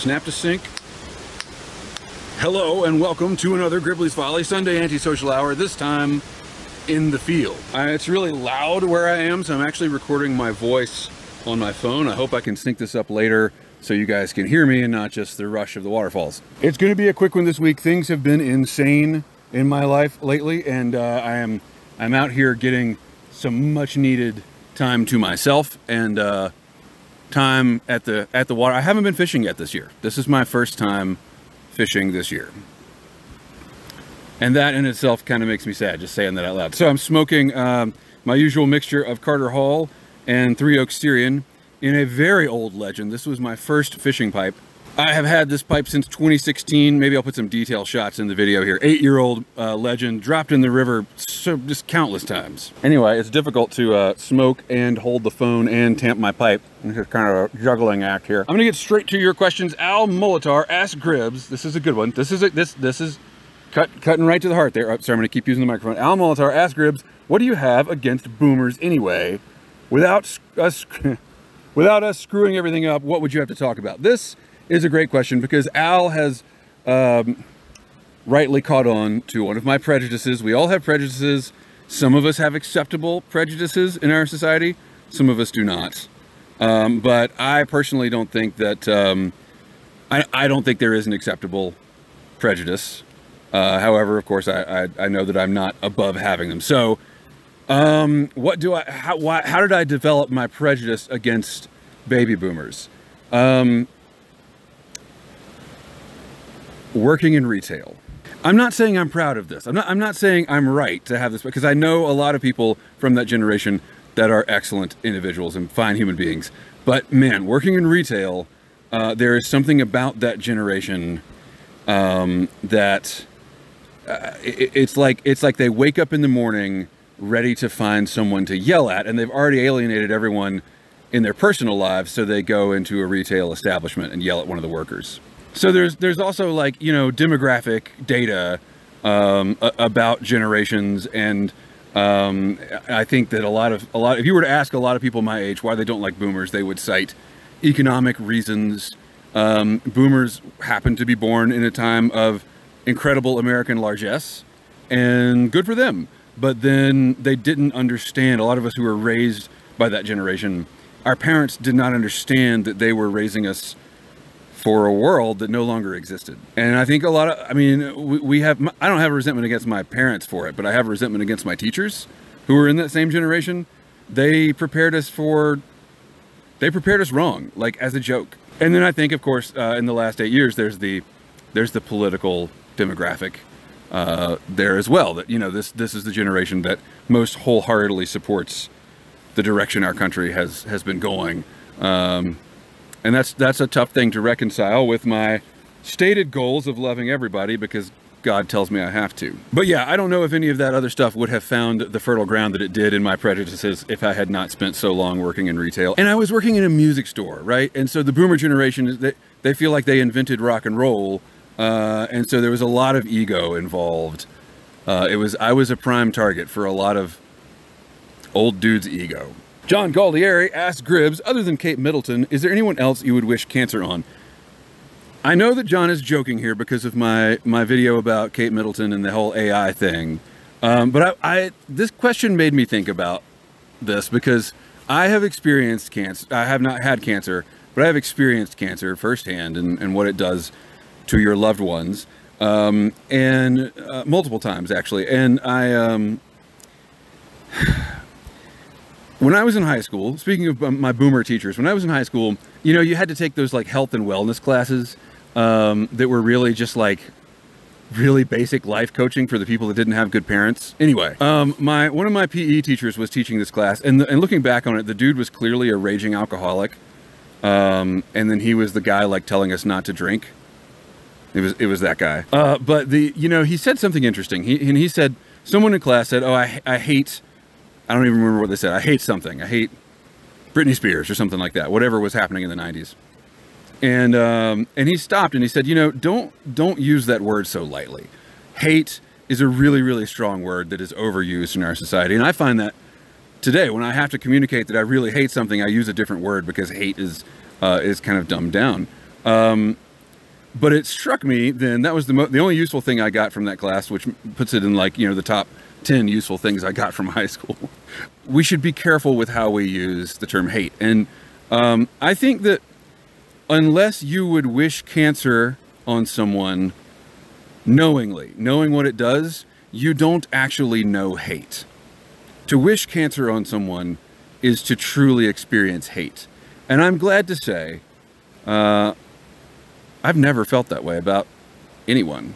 Snap to sync. Hello and welcome to another Gribbly's Folly Sunday Antisocial Hour, this time in the field. It's really loud where I am, so I'm actually recording my voice on my phone. I hope I can sync this up later so you guys can hear me and not just the rush of the waterfalls. It's going to be a quick one this week. Things have been insane in my life lately, and I'm out here getting some much needed time to myself and time at the water. I haven't been fishing yet this year. This is my first time fishing this year. And that in itself kind of makes me sad, just saying that out loud. So I'm smoking my usual mixture of Carter Hall and Three Oaks Styrian in a very old Legend. This was my first fishing pipe. I have had this pipe since 2016. Maybe I'll put some detail shots in the video here. 8-year-old Legend, dropped in the river so just countless times. Anyway, it's difficult to smoke and hold the phone and tamp my pipe. This is kind of a juggling act here. I'm gonna get straight to your questions. Al Molitar asked Gribbs. This is a good one. This is cutting right to the heart there. Oh, sorry, I'm gonna keep using the microphone. Al Molitar asked Gribbs, what do you have against boomers anyway? Without us screwing everything up, what would you have to talk about? This is a great question because Al has rightly caught on to one of my prejudices. We all have prejudices. Some of us have acceptable prejudices in our society. Some of us do not. But I personally don't think that, I don't think there is an acceptable prejudice. However, of course, I know that I'm not above having them. So how did I develop my prejudice against baby boomers? Working in retail. I'm not saying I'm proud of this. I'm not saying I'm right to have this, because I know a lot of people from that generation that are excellent individuals and fine human beings. But man, working in retail, there is something about that generation that it's like they wake up in the morning ready to find someone to yell at, and they've already alienated everyone in their personal lives, so they go into a retail establishment and yell at one of the workers. So there's also, like, you know, demographic data about generations, and I think that a lot if you were to ask a lot of people my age why they don't like boomers, they would cite economic reasons. Boomers happen to be born in a time of incredible American largesse, and good for them. But then they didn't understand, a lot of us who were raised by that generation, our parents did not understand that they were raising us for a world that no longer existed. And I think a lot of, I mean, I don't have a resentment against my parents for it, but I have a resentment against my teachers who were in that same generation. They prepared us wrong, like as a joke. And then I think, of course, in the last 8 years, there's the political demographic there as well, that, you know, this is the generation that most wholeheartedly supports the direction our country has been going. And that's a tough thing to reconcile with my stated goals of loving everybody, because God tells me I have to. But yeah, I don't know if any of that other stuff would have found the fertile ground that it did in my prejudices if I had not spent so long working in retail. And I was working in a music store, right? And so the boomer generation, they feel like they invented rock and roll. And so there was a lot of ego involved. I was a prime target for a lot of old dudes' ego. John Galdieri asked Gribbs, other than Kate Middleton, is there anyone else you would wish cancer on? I know that John is joking here because of my video about Kate Middleton and the whole AI thing. But this question made me think about this, because I have experienced cancer. I have not had cancer, but I have experienced cancer firsthand and what it does to your loved ones, and multiple times actually. And when I was in high school, speaking of my boomer teachers, when I was in high school, you know, you had to take those like health and wellness classes that were really just like really basic life coaching for the people that didn't have good parents. Anyway, one of my PE teachers was teaching this class, and looking back on it, the dude was clearly a raging alcoholic, and then he was the guy like telling us not to drink. It was that guy. But you know, he said something interesting. He said, someone in class said, oh, I hate, I don't even remember what they said. I hate something. I hate Britney Spears or something like that, whatever was happening in the 90s. And he stopped and he said, you know, don't use that word so lightly. Hate is a really, really strong word that is overused in our society. And I find that today, when I have to communicate that I really hate something, I use a different word because hate is kind of dumbed down. But it struck me then, that was the only useful thing I got from that class, which puts it in like, you know, the top 10 useful things I got from high school. We should be careful with how we use the term hate. And I think that unless you would wish cancer on someone knowingly, knowing what it does, you don't actually know hate. To wish cancer on someone is to truly experience hate. And I'm glad to say, I've never felt that way about anyone.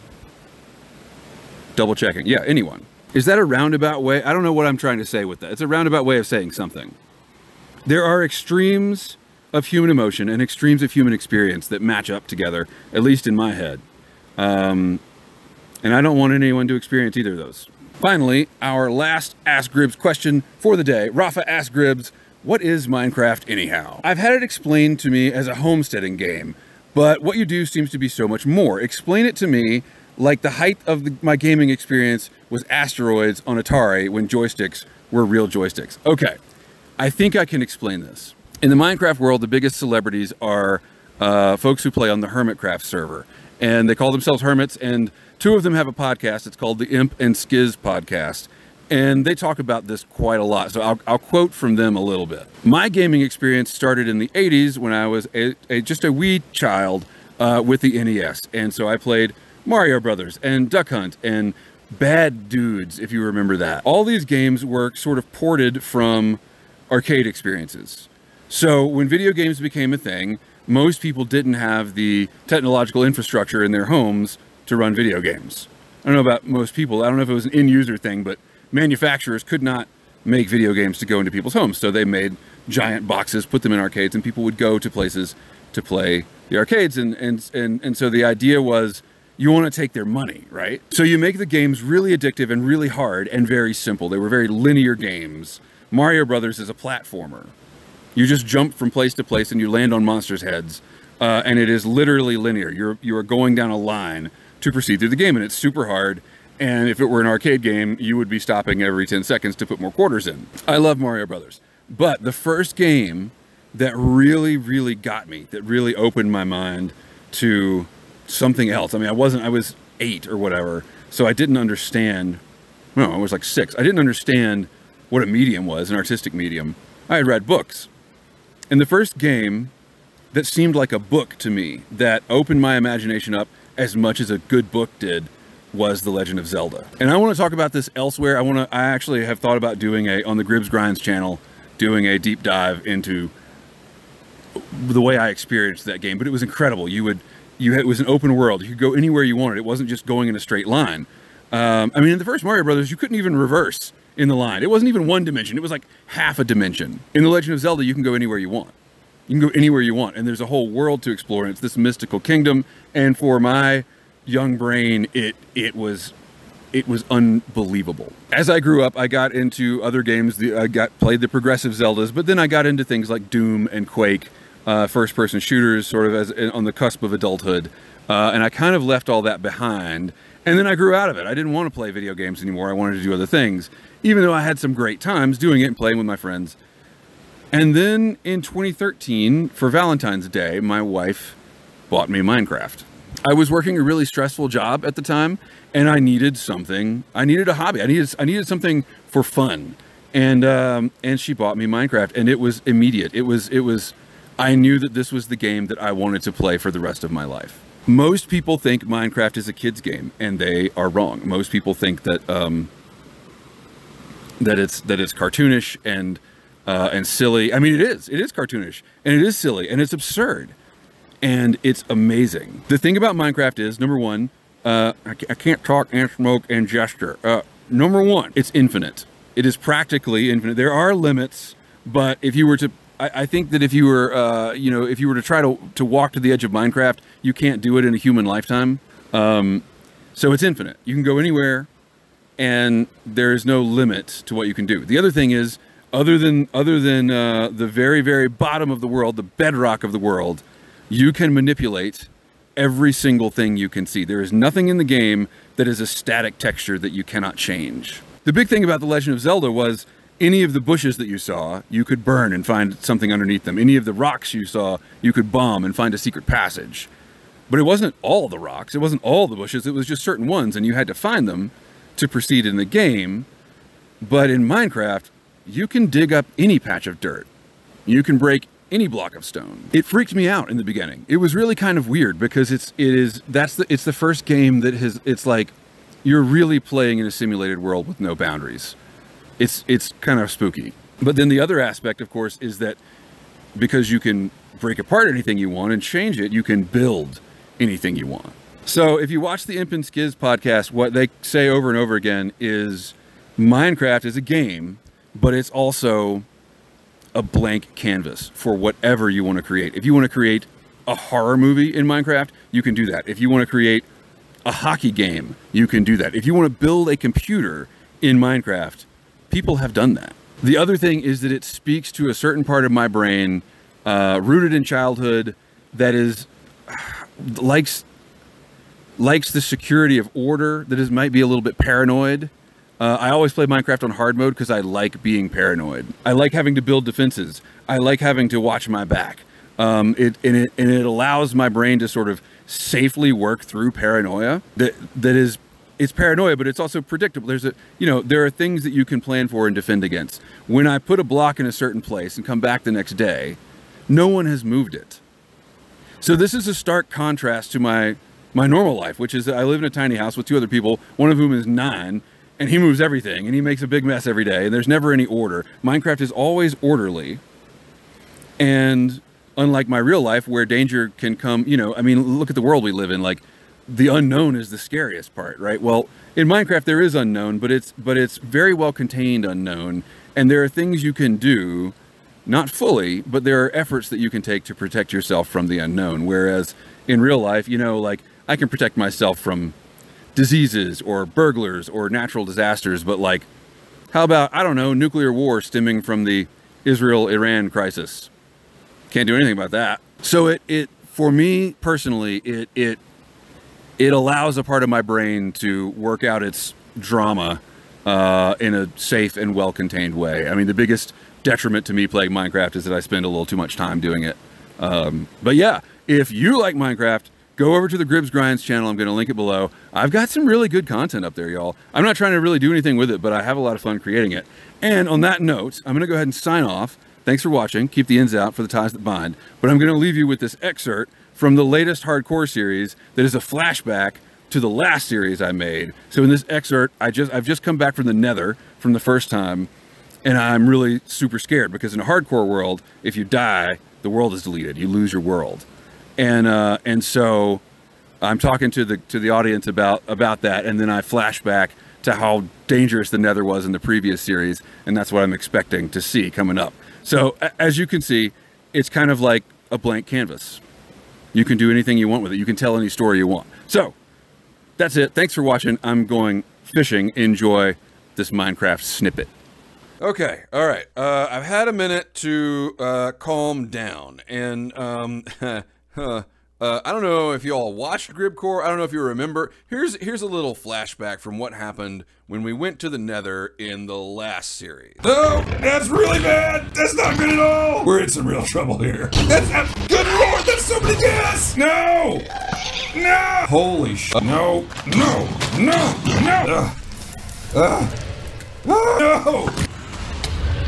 Double checking. Yeah, anyone. Is that a roundabout way? I don't know what I'm trying to say with that. It's a roundabout way of saying something. There are extremes of human emotion and extremes of human experience that match up together, at least in my head. And I don't want anyone to experience either of those. Finally, our last Ask Gribbs question for the day. Rafa asks Gribbs, what is Minecraft anyhow? I've had it explained to me as a homesteading game, but what you do seems to be so much more. Explain it to me like the height of my gaming experience was Asteroids on Atari when joysticks were real joysticks. Okay, I think I can explain this. In the Minecraft world, the biggest celebrities are folks who play on the Hermitcraft server. And they call themselves hermits, and two of them have a podcast. It's called the Imp and Skiz podcast. And they talk about this quite a lot. So I'll quote from them a little bit. My gaming experience started in the 80s when I was just a wee child with the NES. And so I played Mario Brothers and Duck Hunt and Bad Dudes, if you remember that. All these games were sort of ported from arcade experiences. So when video games became a thing, most people didn't have the technological infrastructure in their homes to run video games. I don't know about most people. I don't know if it was an end user thing, but manufacturers could not make video games to go into people's homes. So they made giant boxes, put them in arcades, and people would go to places to play the arcades. And so the idea was you want to take their money, right? So you make the games really addictive and really hard and very simple. They were very linear games. Mario Brothers is a platformer. You just jump from place to place and you land on monsters' heads. And it is literally linear. You are going down a line to proceed through the game, and it's super hard. And if it were an arcade game, you would be stopping every 10 seconds to put more quarters in. I love Mario Brothers. But the first game that really, really got me, that really opened my mind to something else. I mean, I was 8 or whatever, so I didn't understand. No, I was like 6. I didn't understand what a medium was, an artistic medium. I had read books. And the first game that seemed like a book to me, that opened my imagination up as much as a good book did, was The Legend of Zelda. And I want to talk about this elsewhere. I actually have thought about doing on the Gribbs Grinds channel, doing a deep dive into the way I experienced that game. But it was incredible. It was an open world. You could go anywhere you wanted. It wasn't just going in a straight line. I mean, in the first Mario Brothers, you couldn't even reverse in the line. It wasn't even one dimension. It was like half a dimension. In The Legend of Zelda, you can go anywhere you want. You can go anywhere you want, and there's a whole world to explore, and it's this mystical kingdom. And for my young brain, it was unbelievable. As I grew up, I got into other games. Played the progressive Zeldas, but then I got into things like Doom and Quake, first-person shooters, sort of on the cusp of adulthood, and I kind of left all that behind. And then I grew out of it. I didn't want to play video games anymore. I wanted to do other things, even though I had some great times doing it and playing with my friends. And then in 2013, for Valentine's Day, my wife bought me Minecraft. I was working a really stressful job at the time, and I needed something. I needed a hobby. I needed something for fun. And she bought me Minecraft, and it was immediate. I knew that this was the game that I wanted to play for the rest of my life. Most people think Minecraft is a kid's game, and they are wrong. Most people think that it's cartoonish and silly. I mean, it is cartoonish, and it is silly, and it's absurd, and it's amazing. The thing about Minecraft is, number one, I can't talk and smoke and gesture. Number one, it's infinite. It is practically infinite. There are limits, but if you were to, I think that if you were, if you were to try to walk to the edge of Minecraft, you can't do it in a human lifetime. So it's infinite. You can go anywhere, and there is no limit to what you can do. The other thing is, other than the very, very bottom of the world, the bedrock of the world, you can manipulate every single thing you can see. There is nothing in the game that is a static texture that you cannot change. The big thing about The Legend of Zelda was any of the bushes that you saw, you could burn and find something underneath them. Any of the rocks you saw, you could bomb and find a secret passage. But it wasn't all the rocks, it wasn't all the bushes, it was just certain ones, and you had to find them to proceed in the game. But in Minecraft, you can dig up any patch of dirt. You can break any block of stone. It freaked me out in the beginning. It was really kind of weird because it's the first game that it's like you're really playing in a simulated world with no boundaries. It's kind of spooky. But then the other aspect, of course, is that because you can break apart anything you want and change it, you can build anything you want. So if you watch the Imp and Skiz podcast, what they say over and over again is Minecraft is a game, but it's also a blank canvas for whatever you want to create. If you want to create a horror movie in Minecraft, you can do that. If you want to create a hockey game, you can do that. If you want to build a computer in Minecraft, people have done that. The other thing is that it speaks to a certain part of my brain, rooted in childhood, that is likes the security of order, that might be a little bit paranoid. I always play Minecraft on hard mode because I like being paranoid. I like having to build defenses. I like having to watch my back. It allows my brain to sort of safely work through paranoia. It's paranoia, but it's also predictable. There are things that you can plan for and defend against. When I put a block in a certain place and come back the next day, no one has moved it. So this is a stark contrast to my normal life, which is that I live in a tiny house with two other people, one of whom is 9. And he moves everything, and he makes a big mess every day, and there's never any order. Minecraft is always orderly. And unlike my real life, where danger can come, I mean, look at the world we live in. Like, the unknown is the scariest part, right? Well, in Minecraft, there is unknown, but it's very well contained unknown. And there are things you can do, not fully, but there are efforts that you can take to protect yourself from the unknown. Whereas in real life, like, I can protect myself from diseases or burglars or natural disasters, but like, how about, I don't know, nuclear war stemming from the Israel-Iran crisis? Can't do anything about that. So for me personally, it allows a part of my brain to work out its drama in a safe and well-contained way. I mean, the biggest detriment to me playing Minecraft is that I spend a little too much time doing it. But yeah, if you like Minecraft, go over to the Gribs Grinds channel. I'm going to link it below. I've got some really good content up there, y'all. I'm not trying to really do anything with it, but I have a lot of fun creating it. And on that note, I'm going to go ahead and sign off. Thanks for watching. Keep the ends out for the ties that bind. But I'm going to leave you with this excerpt from the latest hardcore series that is a flashback to the last series I made. So in this excerpt, I've just come back from the Nether from the first time, and I'm really super scared because in a hardcore world, if you die, the world is deleted. You lose your world. And so I'm talking to the audience about that, and then I flash back to how dangerous the Nether was in the previous series, and that's what I'm expecting to see coming up. So as you can see, it's kind of like a blank canvas. You can do anything you want with it. You can tell any story you want. So that's it. Thanks for watching. I'm going fishing. Enjoy this Minecraft snippet. Okay, all right. I've had a minute to calm down, and I don't know if you all watched Gribcore. I don't know if you remember. Here's a little flashback from what happened when we went to the Nether in the last series. Oh, that's really bad. That's not good at all. We're in some real trouble here. That's good lord. That's so many gas. No. No. Holy shit. No. No. No. No.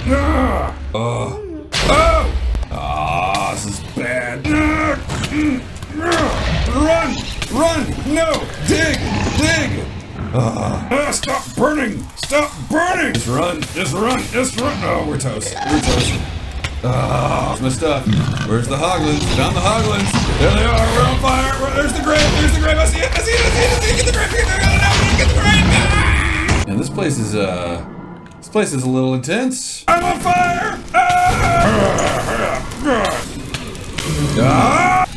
No. Oh, this is bad. Run! No! Dig! Stop burning! Stop burning! Just run! No, we're toast. Where's my stuff? Where's the hoglins? Found the hoglins! There they are! We're on fire! There's the grave! I see it! Get the grave! Get the grave! And this place is a little intense. I'm on fire!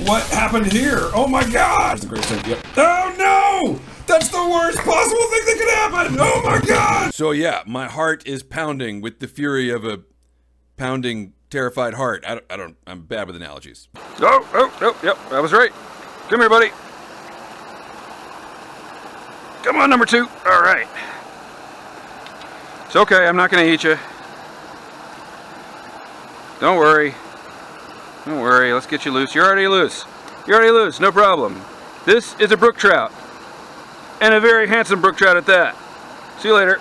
What happened here? Oh my god! That's the great thing. Yep. Oh no! That's the worst possible thing that could happen! Oh my god! So yeah, my heart is pounding with the fury of a pounding, terrified heart. I'm bad with analogies. Oh, yep, I was right. Come here, buddy. Come on, number 2. All right. It's okay, I'm not gonna eat you. Don't worry, let's get you loose. You're already loose. You're already loose, no problem. This is a brook trout. And a very handsome brook trout at that. See you later.